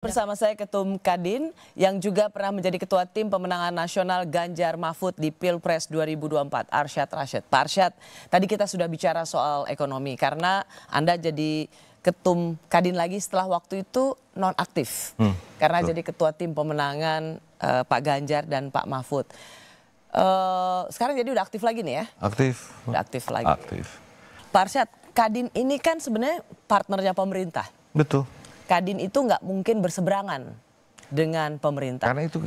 Bersama saya Ketum Kadin yang juga pernah menjadi Ketua Tim Pemenangan Nasional Ganjar Mahfud di Pilpres 2024, Arsyad Rashid. Pak Arsyad, tadi kita sudah bicara soal ekonomi karena Anda jadi Ketum Kadin lagi setelah waktu itu nonaktif. Karena jadi Ketua Tim Pemenangan Pak Ganjar dan Pak Mahfud. Sekarang jadi udah aktif lagi nih ya? Aktif. Udah aktif lagi. Aktif. Pak Arsyad, Kadin ini kan sebenarnya partnernya pemerintah. Betul. Kadin itu nggak mungkin berseberangan dengan pemerintah. Karena itu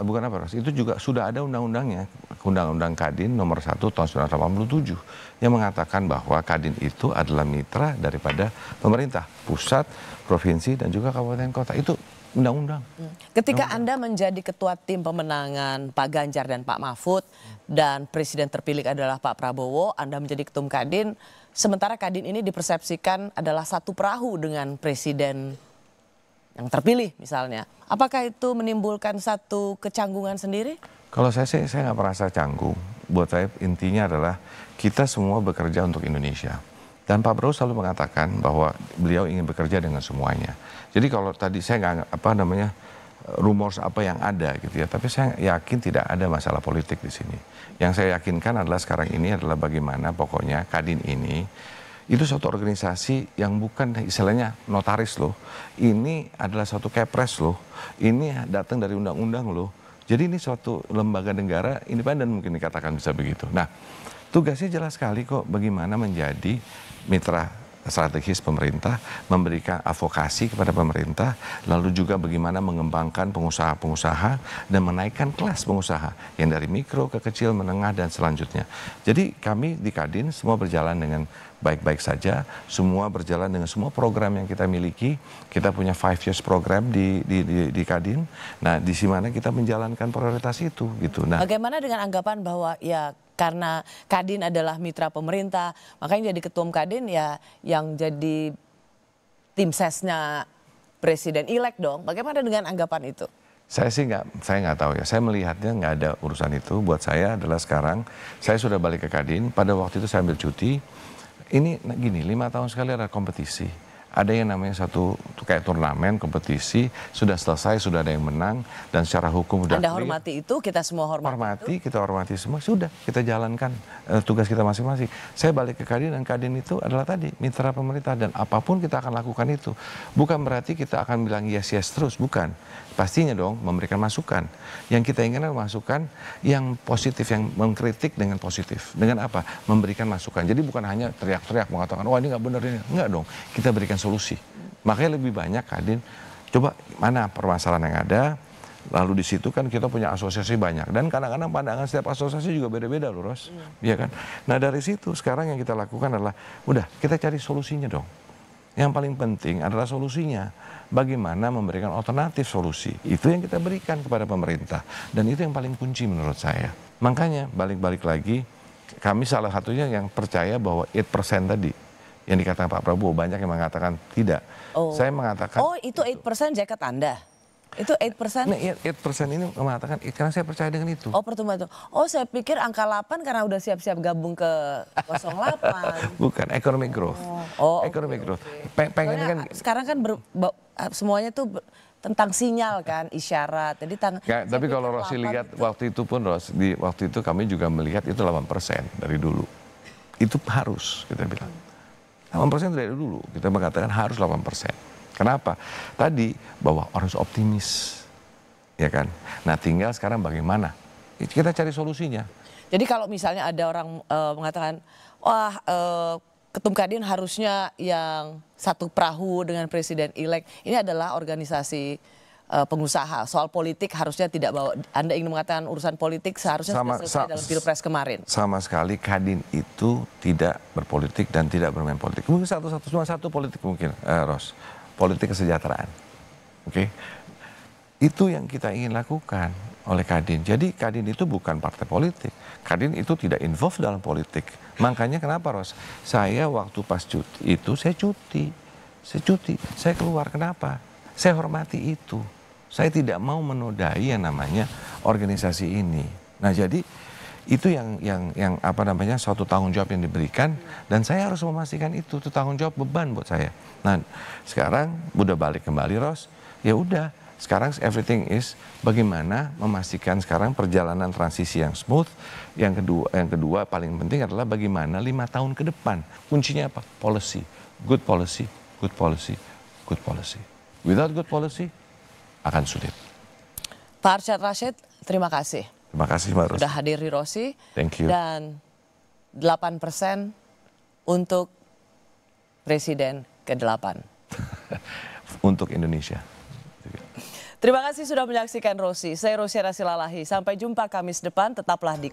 bukan apa, Ros. Itu juga sudah ada undang-undangnya, Undang-Undang Kadin nomor 1 tahun 1987 yang mengatakan bahwa Kadin itu adalah mitra daripada pemerintah, pusat, provinsi dan juga kabupaten kota. Itu undang-undang. Ketika Anda menjadi Ketua Tim Pemenangan Pak Ganjar dan Pak Mahfud dan Presiden terpilih adalah Pak Prabowo, Anda menjadi Ketum Kadin, sementara Kadin ini dipersepsikan adalah satu perahu dengan Presiden yang terpilih misalnya. Apakah itu menimbulkan satu kecanggungan sendiri? Kalau saya nggak merasa canggung. Buat saya intinya adalah kita semua bekerja untuk Indonesia. Dan Pak Prabowo selalu mengatakan bahwa beliau ingin bekerja dengan semuanya. Jadi kalau tadi saya nggak rumors apa yang ada gitu ya. Tapi saya yakin tidak ada masalah politik di sini. Yang saya yakinkan adalah sekarang ini adalah bagaimana pokoknya Kadin ini itu suatu organisasi yang bukan istilahnya notaris loh. Ini adalah suatu kepres loh. Ini datang dari undang-undang loh. Jadi ini suatu lembaga negara independen mungkin dikatakan bisa begitu. Nah, tugasnya jelas sekali kok bagaimana menjadi mitra strategis pemerintah, memberikan advokasi kepada pemerintah, lalu juga bagaimana mengembangkan pengusaha-pengusaha dan menaikkan kelas pengusaha yang dari mikro ke kecil, menengah dan selanjutnya. Jadi kami di Kadin semua berjalan dengan baik-baik saja, semua berjalan dengan semua program yang kita miliki. Kita punya 5 years program di Kadin. Nah, di mana kita menjalankan prioritas itu gitu. Nah, bagaimana dengan anggapan bahwa ya karena Kadin adalah mitra pemerintah, makanya jadi ketum Kadin ya yang jadi tim sesnya Presiden-elek dong. Bagaimana dengan anggapan itu? Saya nggak tahu ya. Saya melihatnya nggak ada urusan itu. Buat saya adalah sekarang saya sudah balik ke Kadin. Pada waktu itu saya ambil cuti. Ini gini, 5 tahun sekali ada kompetisi. Ada yang namanya satu kayak turnamen, kompetisi, sudah selesai, sudah ada yang menang, dan secara hukum sudah Anda hormati itu, kita semua hormati itu. Kita hormati semua, sudah kita jalankan tugas kita masing-masing. Saya balik ke Kadin dan Kadin itu adalah tadi mitra pemerintah dan apapun kita akan lakukan itu. Bukan berarti kita akan bilang yes terus, bukan. Pastinya dong memberikan masukan. Yang kita inginkan masukan yang positif, yang mengkritik dengan positif. Dengan apa? Memberikan masukan. Jadi bukan hanya teriak-teriak mengatakan, wah ini nggak benar ini. Enggak dong, kita berikan solusi. Makanya lebih banyak Kadin, coba mana permasalahan yang ada, lalu di situ kan kita punya asosiasi banyak. Dan kadang-kadang pandangan setiap asosiasi juga beda-beda loh, Ros. Iya kan? Nah dari situ sekarang yang kita lakukan adalah, udah kita cari solusinya dong. Yang paling penting adalah solusinya. Bagaimana memberikan alternatif solusi. Itu yang kita berikan kepada pemerintah. Dan itu yang paling kunci menurut saya. Makanya balik-balik lagi, kami salah satunya yang percaya bahwa 8% tadi. Yang dikatakan Pak Prabowo, banyak yang mengatakan tidak. Saya mengatakan... Oh itu 8% jaket Anda? Itu 8%? Nah, 8% ini mengatakan, karena saya percaya dengan itu. Oh pertumbuhan itu. Oh saya pikir angka 8 karena udah siap-siap gabung ke 08. Bukan, economic growth. Economic growth. Pengen kan... Sekarang kan semuanya tuh tentang sinyal kan, isyarat. Jadi tapi kalau Rosi lihat waktu itu pun, waktu itu kami juga melihat itu 8% dari dulu. Itu harus, kita bilang. 8% dari dulu, kita mengatakan harus 8%. Kenapa? Tadi bahwa harus optimis, ya kan? Nah tinggal sekarang bagaimana? Kita cari solusinya. Jadi kalau misalnya ada orang mengatakan, wah Ketum Kadin harusnya yang satu perahu dengan Presiden-elek, ini adalah organisasi pengusaha. Soal politik harusnya tidak bawa. Anda ingin mengatakan urusan politik seharusnya sudah selesai dalam Pilpres kemarin. Sama sekali Kadin itu tidak berpolitik dan tidak bermain politik. Mungkin cuma satu politik mungkin, Ros. Politik kesejahteraan. Oke. Itu yang kita ingin lakukan oleh Kadin. Jadi Kadin itu bukan partai politik. Kadin itu tidak involved dalam politik. Makanya kenapa, Ros? Saya waktu pas cuti itu saya cuti. Saya keluar. Kenapa? Saya hormati itu. Saya tidak mau menodai yang namanya organisasi ini. Nah, jadi itu yang suatu tanggung jawab yang diberikan dan saya harus memastikan itu tanggung jawab beban buat saya. Nah, sekarang udah balik kembali, Ros. Ya udah, sekarang everything is bagaimana memastikan sekarang perjalanan transisi yang smooth. Yang kedua paling penting adalah bagaimana 5 tahun ke depan. Kuncinya apa? Policy, good policy, good policy, good policy. Without good policy akan sulit. Pak Arsyad Rashid, terima kasih. Terima kasih Mbak Rosi. Sudah hadir di Rosi. Thank you. Dan 8% untuk Presiden ke-8. Untuk Indonesia. Terima kasih sudah menyaksikan Rosi. Saya Rosi Rasilalahi. Sampai jumpa Kamis depan, tetaplah di